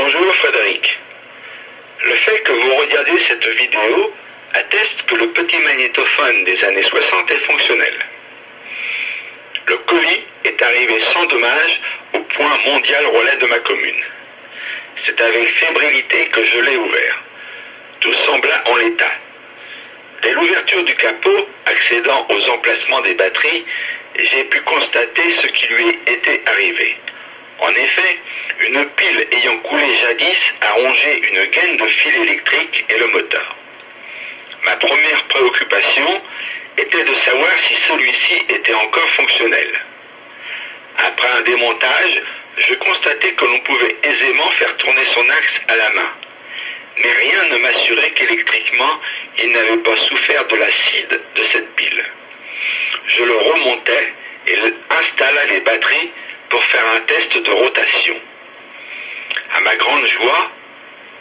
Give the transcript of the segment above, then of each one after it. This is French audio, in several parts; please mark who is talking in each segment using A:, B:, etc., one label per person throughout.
A: Bonjour Frédéric. Le fait que vous regardiez cette vidéo atteste que le petit magnétophone des années 60 est fonctionnel. Le colis est arrivé sans dommage au point mondial relais de ma commune. C'est avec fébrilité que je l'ai ouvert. Tout sembla en l'état. Dès l'ouverture du capot, accédant aux emplacements des batteries, j'ai pu constater ce qui lui était arrivé. En effet, une pile ayant coulé jadis a rongé une gaine de fil électrique et le moteur. Ma première préoccupation était de savoir si celui-ci était encore fonctionnel. Après un démontage, je constatais que l'on pouvait aisément faire tourner son axe à la main. Mais rien ne m'assurait qu'électriquement, il n'avait pas souffert de l'acide de cette pile. Je le remontai et installa les batteries pour faire un test de rotation. À ma grande joie,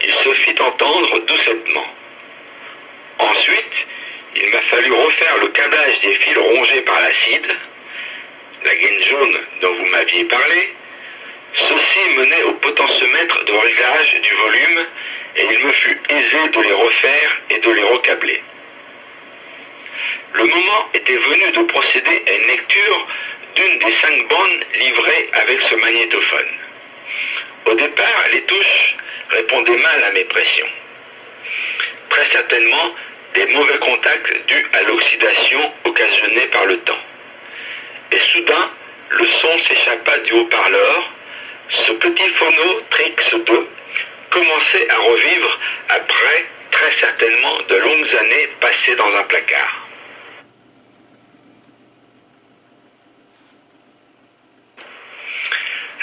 A: il se fit entendre doucettement. Ensuite, il m'a fallu refaire le câblage des fils rongés par l'acide, la gaine jaune dont vous m'aviez parlé. Ceux-ci menaient au potentiomètre de réglage du volume et il me fut aisé de les refaire et de les recâbler. Le moment était venu de procéder à une lecture d'une des 5 bandes livrées avec ce magnétophone. Au départ, les touches répondaient mal à mes pressions. Très certainement, des mauvais contacts dus à l'oxydation occasionnée par le temps. Et soudain, le son s'échappa du haut-parleur. Ce petit phono Trix 2 commençait à revivre après très certainement de longues années passées dans un placard.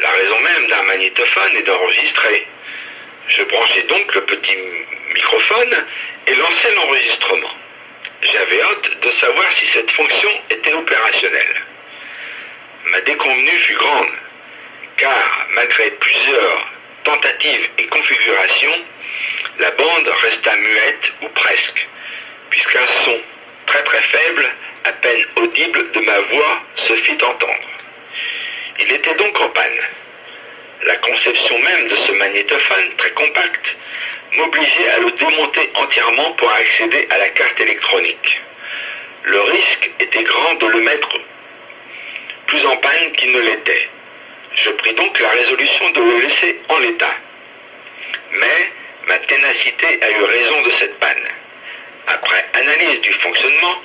A: La raison même d'un magnétophone est d'enregistrer. Je branchai donc le petit microphone et lançai l'enregistrement. J'avais hâte de savoir si cette fonction était opérationnelle. Ma déconvenue fut grande, car malgré plusieurs tentatives et configurations, la bande resta muette ou presque, puisqu'un son très très faible, à peine audible de ma voix se fit entendre. Il était donc en panne. La conception même de ce magnétophone très compact m'obligeait à le démonter entièrement pour accéder à la carte électronique. Le risque était grand de le mettre plus en panne qu'il ne l'était. Je pris donc la résolution de le laisser en l'état. Mais ma ténacité a eu raison de cette panne. Après analyse du fonctionnement,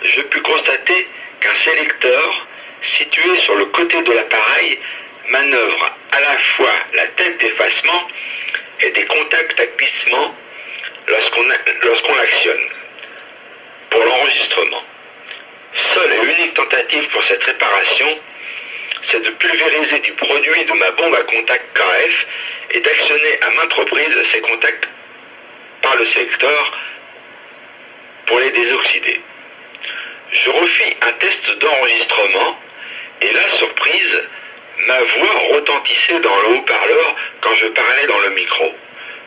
A: je pus constater qu'un sélecteur situé sur le côté de l'appareil manœuvre à la fois la tête d'effacement et des contacts à glissement lorsqu'on l'actionne. Pour l'enregistrement, seule et unique tentative pour cette réparation, c'est de pulvériser du produit de ma bombe à contact KF et d'actionner à maintes reprises ces contacts par le sélecteur pour les désoxyder. Je refis un test d'enregistrement et la surprise, ma voix retentissait dans le haut-parleur quand je parlais dans le micro,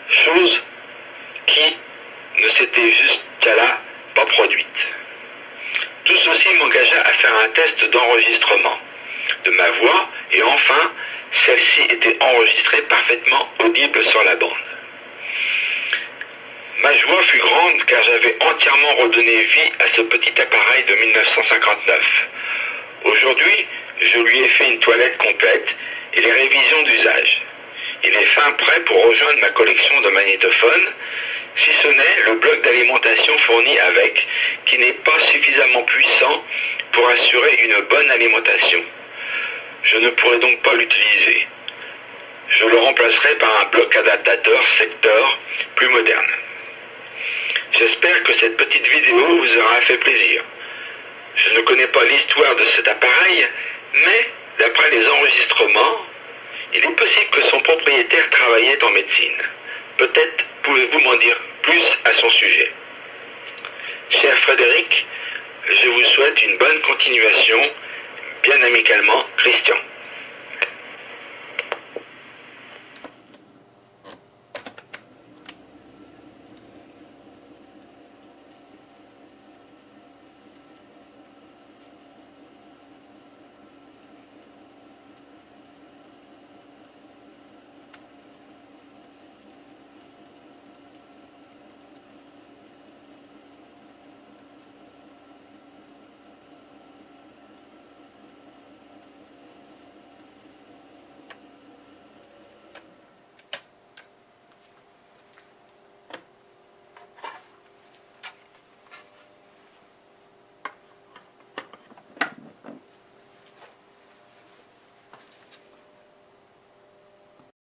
A: chose qui ne s'était jusqu'à là pas produite. Tout ceci m'engagea à faire un test d'enregistrement de ma voix et enfin, celle-ci était enregistrée parfaitement audible sur la bande. Ma joie fut grande car j'avais entièrement redonné vie à ce petit appareil de 1959. Aujourd'hui, je lui ai fait une toilette complète et les révisions d'usage. Il est fin prêt pour rejoindre ma collection de magnétophones, si ce n'est le bloc d'alimentation fourni avec, qui n'est pas suffisamment puissant pour assurer une bonne alimentation. Je ne pourrai donc pas l'utiliser. Je le remplacerai par un bloc adaptateur secteur plus moderne. J'espère que cette petite vidéo vous aura fait plaisir. Je ne connais pas l'histoire de cet appareil, mais d'après les enregistrements, il est possible que son propriétaire travaillait en médecine. Peut-être pouvez-vous m'en dire plus à son sujet. Cher Frédéric, je vous souhaite une bonne continuation. Bien amicalement, Christian.